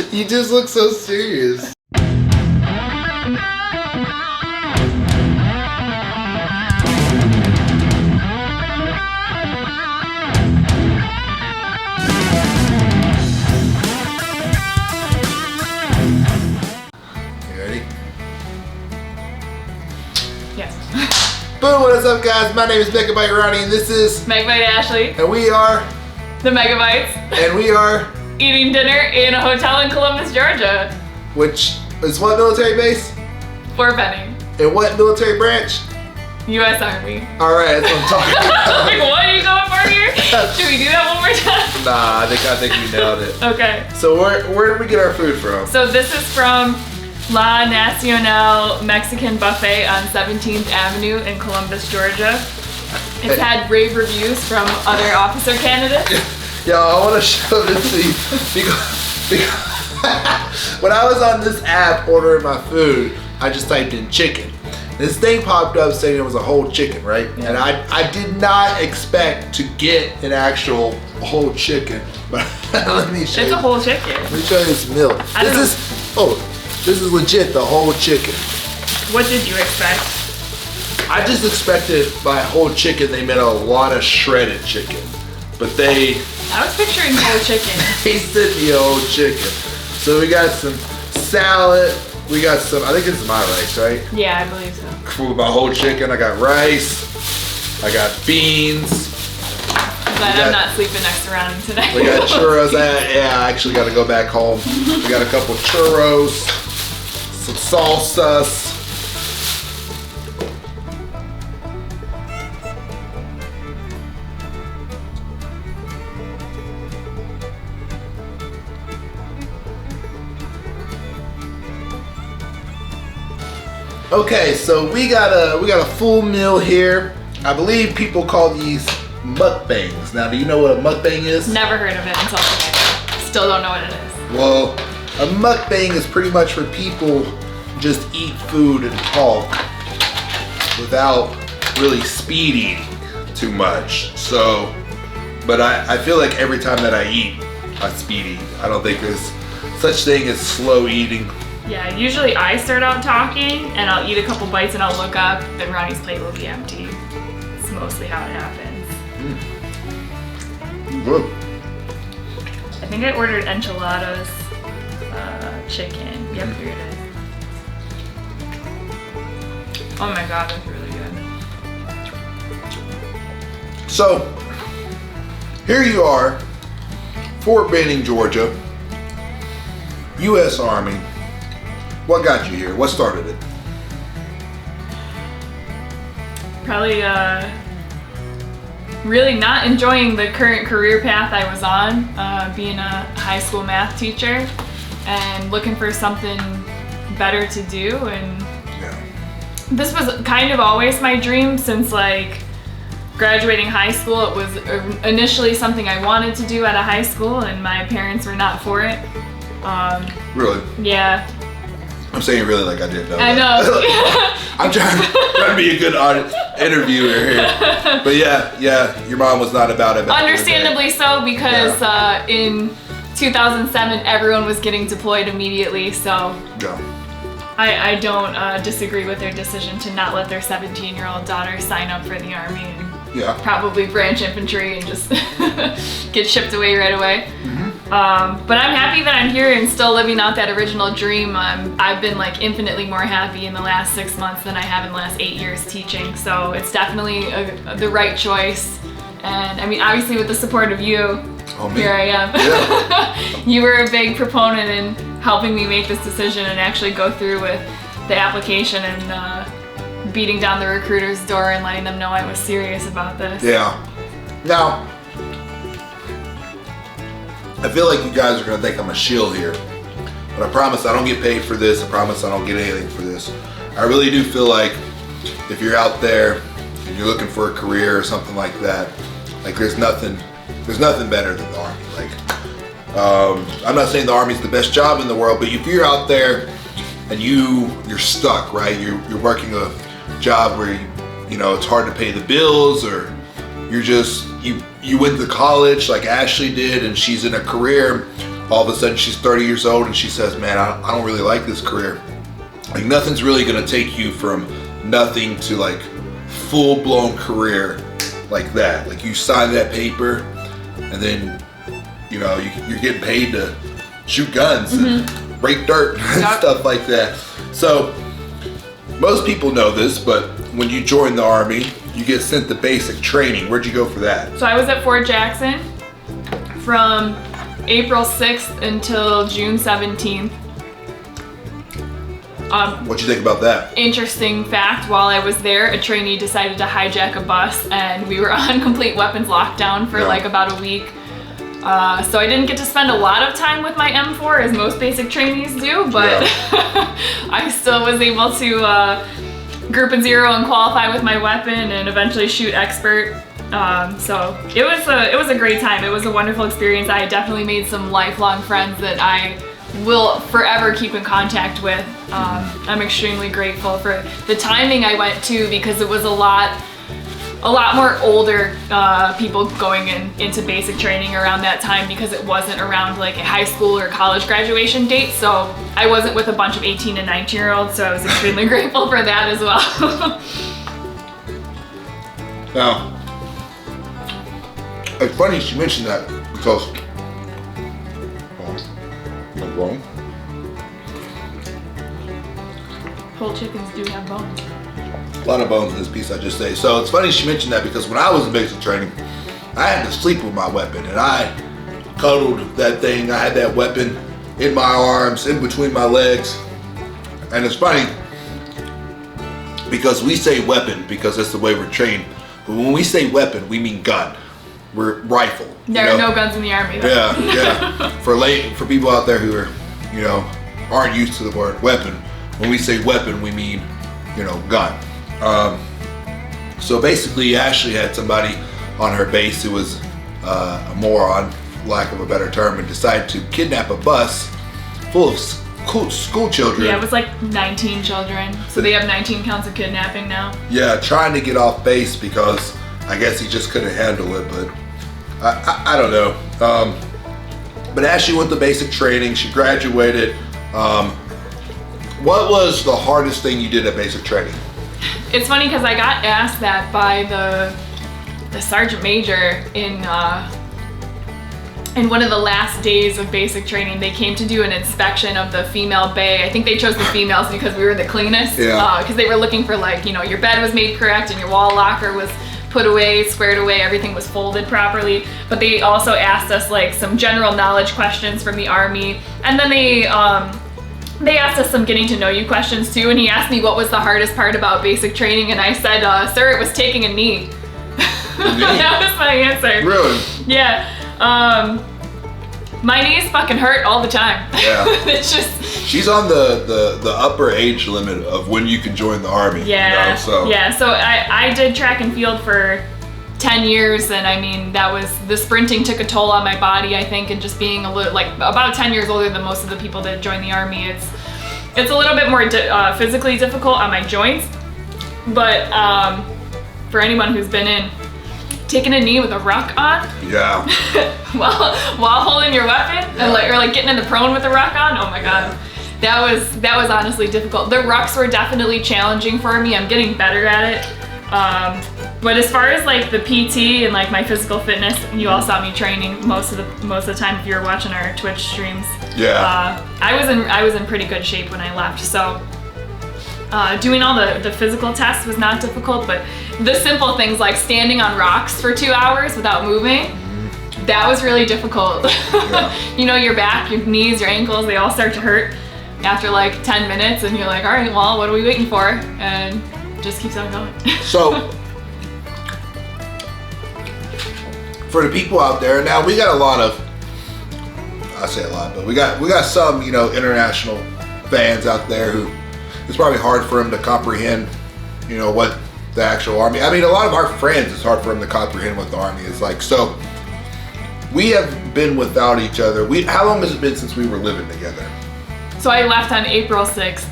You just look so serious. Boom, what is up guys? My name is Megabyte Ronnie and this is Megabyte Ashley. And we are the Megabytes. And we are eating dinner in a hotel in Columbus, Georgia. Which is what military base? Fort Benning. And what military branch? U.S. Army. Alright, that's what I'm talking about. Like, what are you going for here? Should we do that one more time? Nah, I think we nailed it. Okay. So where did we get our food from? So this is from La Nacional Mexican Buffet on 17th Avenue in Columbus, Georgia. It's had rave reviews from other officer candidates. Yeah, I want to show this to you because when I was on this app ordering my food, I just typed in chicken. This thing popped up saying it was a whole chicken, right? Yeah. And I did not expect to get an actual whole chicken. But let me show you. It's a whole chicken. Let me show you this milk. This is legit the whole chicken. What did you expect? I just expected by whole chicken they meant a lot of shredded chicken. But I was picturing whole chicken. They said the whole chicken. So we got some salad. We got some, I think this is my rice, right? Yeah, I believe so. With my whole chicken, I got rice. I got beans. But I'm not sleeping next to Ronnie tonight. We got churros. I actually got to go back home. We got a couple churros, some salsas. Okay, so we got a full meal here. I believe people call these mukbangs. Now, do you know what a mukbang is? Never heard of it until today. Still don't know what it is. Well, a mukbang is pretty much where people just eat food and talk without really speed eating too much. So, but I feel like every time that I eat, I speed eat. I don't think there's such thing as slow eating. Yeah, usually I start out talking and I'll eat a couple bites and I'll look up and Ronnie's plate will be empty. It's mostly how it happens. Good. I think I ordered enchiladas, chicken. Yep, here it is. Oh my god, that's really good. So, here you are, Fort Benning, Georgia, U.S. Army. What got you here? What started it? Probably really not enjoying the current career path I was on, being a high school math teacher and looking for something better to do. And this was kind of always my dream since like graduating high school. It was initially something I wanted to do out of high school and my parents were not for it. Really? Yeah. I'm saying really like I didn't know. I know. I'm trying to be a good interviewer here. But yeah, your mom was not about it. Understandably so, because in 2007 everyone was getting deployed immediately, so I don't disagree with their decision to not let their 17-year-old daughter sign up for the Army and probably branch infantry and just get shipped away right away. But I'm happy that I'm here and still living out that original dream. I've been like infinitely more happy in the last 6 months than I have in the last 8 years teaching. So it's definitely the right choice. And I mean, obviously with the support of you, here I am. Yeah. You were a big proponent in helping me make this decision and actually go through with the application and beating down the recruiter's door and letting them know I was serious about this. Yeah. Now, I feel like you guys are gonna think I'm a shill here, but I promise I don't get paid for this. I promise I don't get anything for this. I really do feel like if you're out there and you're looking for a career or something like that, like there's nothing better than the Army. Like, I'm not saying the Army's the best job in the world, but if you're out there and you're stuck, right? You're working a job where you know it's hard to pay the bills, or you're just you went to college like Ashley did and she's in a career all of a sudden she's 30 years old and she says, man, I don't really like this career. Like nothing's really gonna take you from nothing to like full-blown career like that. Like you sign that paper and then, you know, you're getting paid to shoot guns and break dirt and stuff like that. So most people know this, but when you join the Army, you get sent the basic training. Where'd you go for that? So I was at Fort Jackson from April 6th until June 17th. What'd you think about that? Interesting fact, while I was there, a trainee decided to hijack a bus and we were on complete weapons lockdown for like about a week. So I didn't get to spend a lot of time with my M4 as most basic trainees do, but I still was able to group and zero and qualify with my weapon and eventually shoot expert. So it was a great time. It was a wonderful experience. I definitely made some lifelong friends that I will forever keep in contact with. I'm extremely grateful for the timing I went to because it was a lot more older people going into basic training around that time because it wasn't around like a high school or college graduation date. So I wasn't with a bunch of 18 and 19-year-olds, so I was extremely grateful for that as well. Now, it's funny she mentioned that because I'm wrong. Whole chickens do have bones. A lot of bones in this piece I just say. So it's funny she mentioned that because when I was in basic training, I had to sleep with my weapon and I cuddled that thing. I had that weapon in my arms, in between my legs. And it's funny because we say weapon because that's the way we're trained. But when we say weapon, we mean gun. We're rifle. There are no guns in the Army though. Yeah. For people out there who are, you know, aren't used to the word weapon, when we say weapon, we mean, you know, gun. So basically Ashley had somebody on her base who was a moron, lack of a better term, and decided to kidnap a bus full of school children. Yeah, it was like 19 children. So they have 19 counts of kidnapping now. Yeah, trying to get off base because I guess he just couldn't handle it, but I don't know. But Ashley went to basic training, she graduated. What was the hardest thing you did at basic training? It's funny because I got asked that by the sergeant major in one of the last days of basic training. They came to do an inspection of the female bay. I think they chose the females because we were the cleanest. Yeah. Because they were looking for like, you know, your bed was made correct and your wall locker was put away, squared away, everything was folded properly. But they also asked us like some general knowledge questions from the Army. And then they asked us some getting to know you questions too, and he asked me what was the hardest part about basic training, and I said, sir, it was taking a knee. That was my answer. Really? Yeah. My knees fucking hurt all the time. Yeah. It's just... She's on the upper age limit of when you can join the Army. Yeah. You know, so. Yeah, so I did track and field for 10 years, and I mean, that was, the sprinting took a toll on my body, I think, and just being a little, like, about 10 years older than most of the people that join the Army, it's a little bit more physically difficult on my joints, but for anyone who's been in, taking a knee with a ruck on, yeah, while holding your weapon, and or like getting in the prone with a ruck on, oh my god, that was honestly difficult. The rucks were definitely challenging for me. I'm getting better at it. But as far as like the PT and like my physical fitness, you all saw me training most of the time if you were watching our Twitch streams. Yeah. I was in pretty good shape when I left. So doing all the physical tests was not difficult, but the simple things like standing on rocks for 2 hours without moving, that was really difficult. Yeah. You know, your back, your knees, your ankles, they all start to hurt after like 10 minutes, and you're like, all right, well, what are we waiting for? And just keeps on going. So, for the people out there, now we got a lot of, I say a lot, but we got some, you know, international fans out there who it's probably hard for them to comprehend, you know, what the actual Army, I mean, a lot of our friends, it's hard for them to comprehend what the Army is like. So, we have been without each other. How long has it been since we were living together? So I left on April 6th.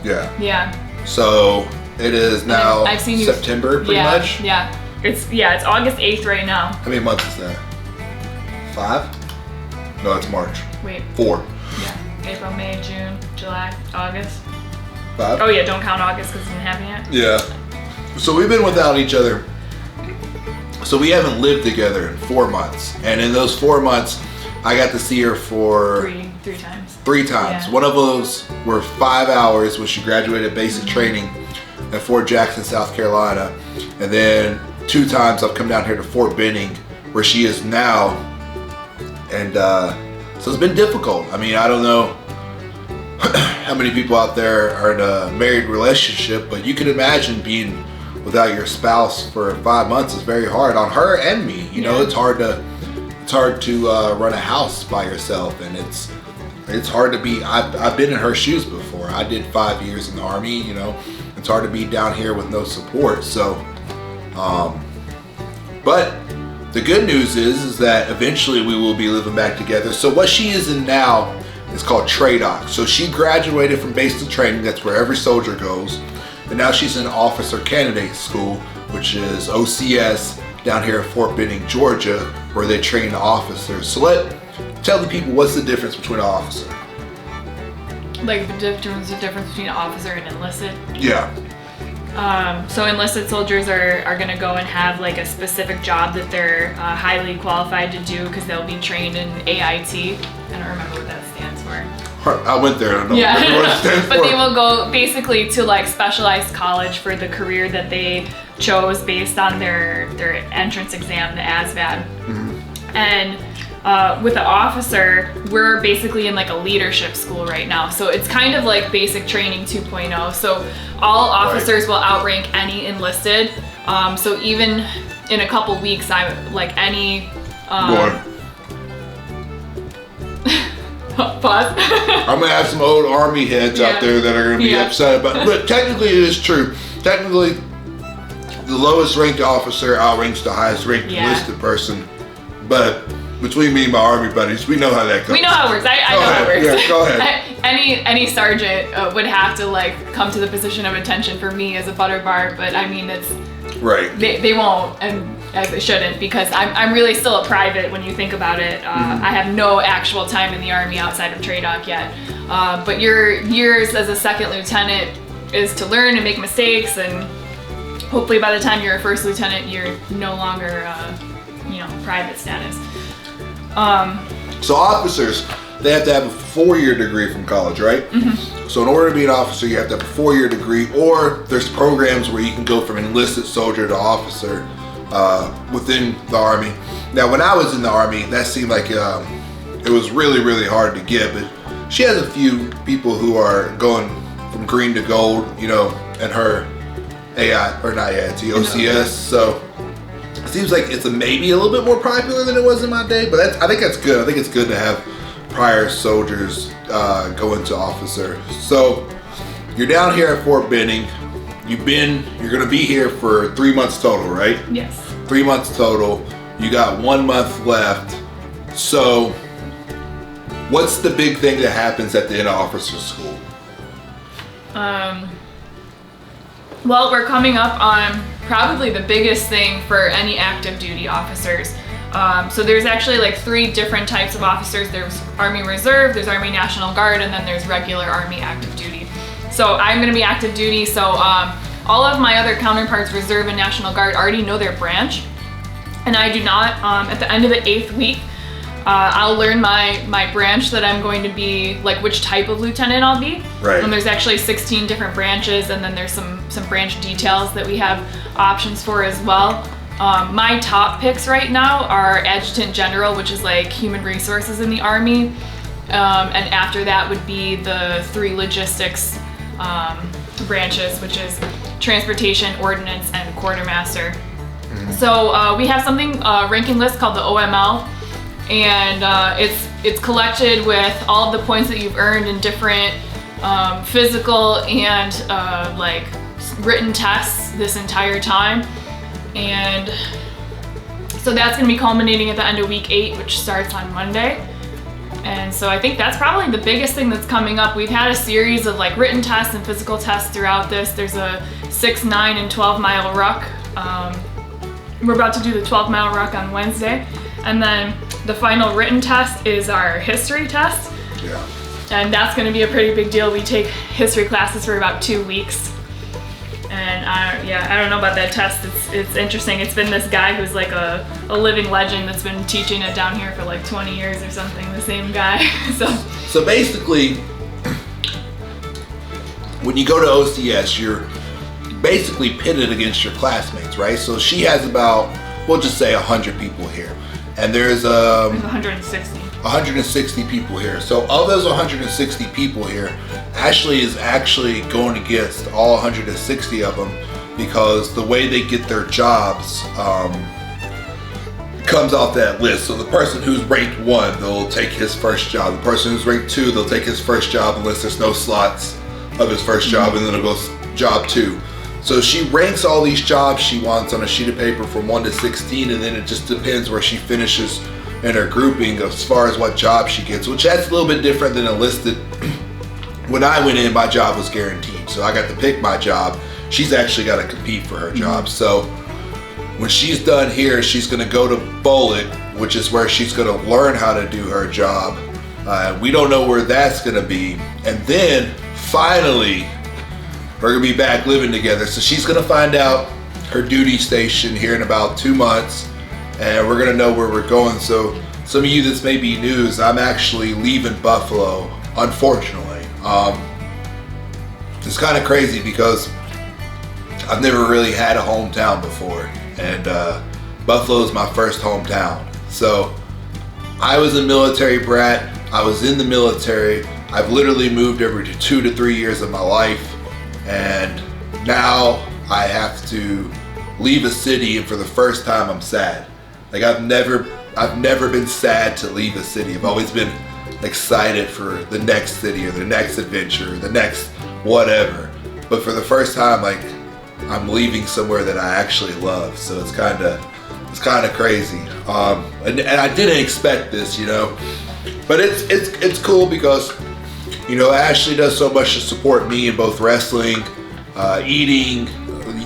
Yeah. Yeah. So, it is now I've seen September, pretty much? Yeah. It's August 8th right now. How many months is that? 5? No, it's March. Wait. 4. Yeah. April, May, June, July, August. 5. Oh yeah, don't count August because it didn't happen yet. Yeah. So we've been without each other. So we haven't lived together in 4 months. And in those 4 months, I got to see her for... Three times. 3 times. Yeah. One of those were 5 hours when she graduated basic training at Fort Jackson, South Carolina. And then 2 times I've come down here to Fort Benning, where she is now. And so it's been difficult. I mean, I don't know how many people out there are in a married relationship, but you can imagine being without your spouse for 5 months is very hard on her and me. You know, it's hard to run a house by yourself, and it's hard to be. I've been in her shoes before. I did 5 years in the Army. You know, it's hard to be down here with no support. So, but the good news is that eventually we will be living back together. So what she is in now is called TRADOC. So she graduated from basic training. That's where every soldier goes. And now she's in Officer Candidate School, which is OCS down here at Fort Benning, Georgia, where they train officers. So tell the people, what's the difference between an officer? Like the difference between an officer and enlisted? Yeah. So enlisted soldiers are going to go and have like a specific job that they're highly qualified to do because they'll be trained in AIT. I don't remember what that stands for. I went there. I don't know. Yeah. What it stands But for. they will go basically to like specialized college for the career that they chose based on their entrance exam, the ASVAB. Mm-hmm. And with the officer, we're basically in like a leadership school right now. So it's kind of like basic training 2.0. So all officers will outrank any enlisted. So even in a couple weeks, I like any. Go on. Pause. I'm gonna have some old Army heads out there that are gonna be upset about it. But technically it is true. Technically, the lowest ranked officer outranks the highest ranked enlisted person. But between me and my Army buddies, we know how that goes. We know how it works. I know how it works. Yeah, go ahead. Any sergeant would have to like come to the position of attention for me as a butter bar, but I mean it's right. They won't, and as they shouldn't, because I'm really still a private when you think about it. I have no actual time in the Army outside of TRADOC yet. But your years as a second lieutenant is to learn and make mistakes, and hopefully by the time you're a first lieutenant, you're no longer private status. So officers, they have to have a 4-year degree from college, right? Mm-hmm. So in order to be an officer, you have to have a 4-year degree, or there's programs where you can go from enlisted soldier to officer within the Army. Now, when I was in the Army, that seemed like it was really, really hard to get, but she has a few people who are going from green to gold, you know, in her OCS. So it seems like it's maybe a little bit more popular than it was in my day, but I think that's good. I think it's good to have prior soldiers go into officer. So you're down here at Fort Benning. You're gonna be here for 3 months total, right? Yes. 3 months total. You got 1 month left. So what's the big thing that happens at the end of officer school? Well, we're coming up on probably the biggest thing for any active duty officers. So there's actually like 3 different types of officers. There's Army Reserve, there's Army National Guard, and then there's regular Army active duty. So I'm gonna be active duty, so all of my other counterparts, Reserve and National Guard, already know their branch, and I do not. At the end of the 8th week, I'll learn my branch that I'm going to be, like which type of lieutenant I'll be. Right. And there's actually 16 different branches, and then there's some branch details that we have options for as well. My top picks right now are Adjutant General, which is like human resources in the Army. And after that would be the 3 logistics branches, which is Transportation, Ordnance, and Quartermaster. Mm-hmm. So we have something, ranking list called the OML, and it's collected with all of the points that you've earned in different physical and like written tests this entire time. And so that's going to be culminating at the end of week 8, which starts on Monday. And so I think that's probably the biggest thing that's coming up. We've had a series of like written tests and physical tests throughout this. There's a 6, 9, and 12 mile ruck. We're about to do the 12 mile ruck on Wednesday. And then the final written test is our history test. Yeah. And that's going to be a pretty big deal. We take history classes for about 2 weeks. And I don't know about that test. It's interesting. It's been this guy who's like a living legend that's been teaching it down here for like 20 years or something, the same guy. So basically, when you go to OCS, you're basically pitted against your classmates, right? So she has about, we'll just say 100 people here. And there's 160 people here. So of those 160 people here, Ashley is actually going against all 160 of them, because the way they get their jobs comes off that list. So the person who's ranked 1, they'll take his first job. The person who's ranked 2, they'll take his first job unless there's no slots of his first job, and then it'll go job 2. So she ranks all these jobs she wants on a sheet of paper from 1 to 16, and then it just depends where she finishes in her grouping as far as what job she gets, which that's a little bit different than enlisted. When I went in, my job was guaranteed, so I got to pick my job. She's actually got to compete for her job. So when she's done here, she's going to go to Bullet, which is where she's going to learn how to do her job. We don't know where that's going to be. And then finally, we're going to be back living together. So she's going to find out her duty station here in about 2 months, and we're going to know where we're going. So some of you, this may be news, I'm actually leaving Buffalo, unfortunately. It's kind of crazy because I've never really had a hometown before, and Buffalo is my first hometown. So I was a military brat. I was in the military. I've literally moved every 2 to 3 years of my life, and now I have to leave a city, and for the first time I'm sad. Like I've never been sad to leave a city. I've always been excited for the next city or the next adventure or the next whatever. But for the first time, like, I'm leaving somewhere that I actually love. So it's kind of crazy. And I didn't expect this, you know. But it's cool because, you know, Ashley does so much to support me in both wrestling, eating,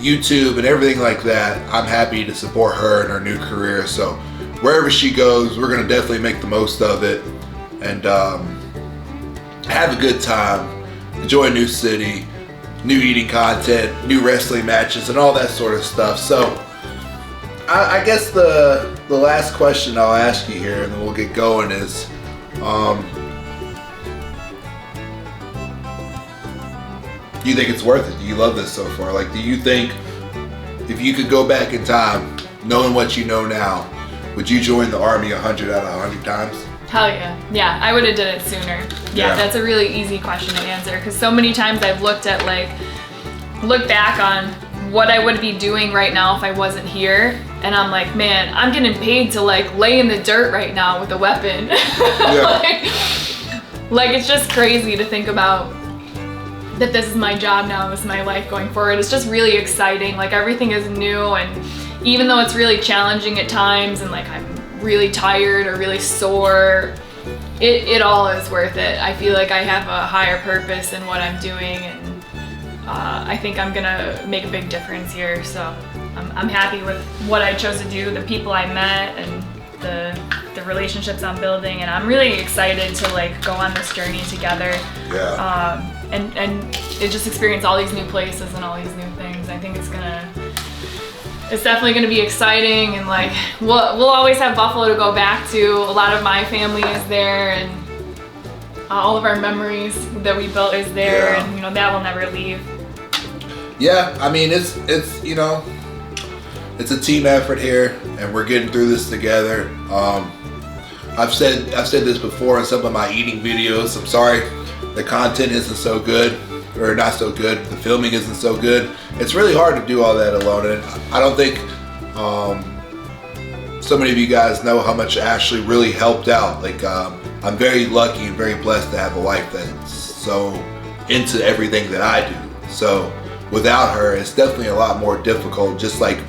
YouTube, and everything like that. I'm happy to support her in her new career. So wherever she goes, we're gonna definitely make the most of it and have a good time, enjoy a new city, new eating content, new wrestling matches, and all that sort of stuff. So I guess the last question I'll ask you here, and then we'll get going, is do you think it's worth it? Do you love this so far? Like, do you think if you could go back in time, knowing what you know now, would you join the Army 100 out of 100 times? Hell yeah. Yeah, I would have done it sooner. Yeah, that's a really easy question to answer, because so many times I've look back on what I would be doing right now if I wasn't here, and I'm like, man, I'm getting paid to like lay in the dirt right now with a weapon. Yeah. like it's just crazy to think about that this is my job now, this is my life going forward. It's just really exciting. Like everything is new, and even though it's really challenging at times and like I'm really tired or really sore, it all is worth it. I feel like I have a higher purpose in what I'm doing, and I think I'm gonna make a big difference here. So I'm happy with what I chose to do, the people I met, and the relationships I'm building, and I'm really excited to like go on this journey together. Yeah. And just experience all these new places and all these new things. I think it's definitely gonna be exciting, and like we'll always have Buffalo to go back to. A lot of my family is there, and all of our memories that we built is there, and you know that will never leave. Yeah, I mean it's you know, it's a team effort here, and we're getting through this together. I've said this before in some of my eating videos. I'm sorry the content isn't so good, or not so good. The filming isn't so good. It's really hard to do all that alone, and I don't think so many of you guys know how much Ashley really helped out. Like I'm very lucky and very blessed to have a wife that's so into everything that I do. So without her, it's definitely a lot more difficult, just like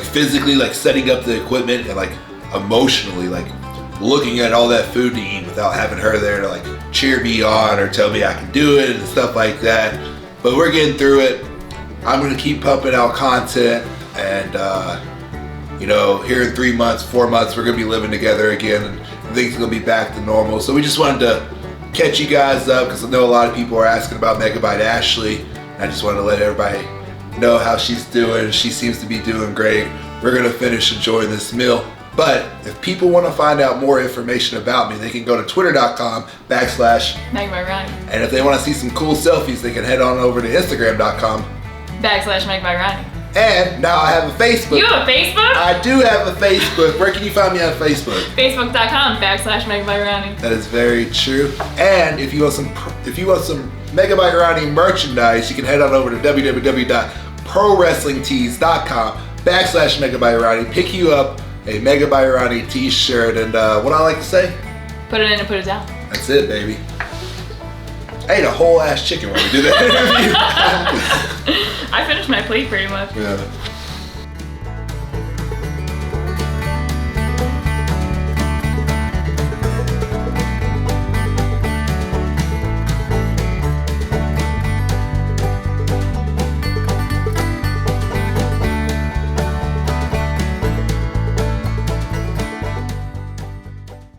physically, like setting up the equipment, and like emotionally, like looking at all that food to eat without having her there to like cheer me on or tell me I can do it and stuff like that. But we're getting through it. I'm gonna keep pumping out content, and you know, here in 3 months, 4 months, we're gonna be living together again and things are gonna be back to normal. So we just wanted to catch you guys up because I know a lot of people are asking about Megabyte Ashley. I just wanted to let everybody know how she's doing. She seems to be doing great. We're gonna finish enjoying this meal. But if people want to find out more information about me, they can go to twitter.com/Megabyte Ronnie. And if they want to see some cool selfies, they can head on over to instagram.com/Megabyte Ronnie. And now I have a Facebook. You have a Facebook? I do have a Facebook. Where can you find me on Facebook? Facebook.com/Megabyte Ronnie. That is very true. And if you want some Megabyte Ronnie merchandise, you can head on over to www.prowrestlingtees.com/Megabyte Ronnie. Pick you up a Megabyte Ronnie t-shirt, and what I like to say? Put it in and put it down. That's it, baby. I ate a whole ass chicken when we did that interview. I finished my plate pretty much. Yeah.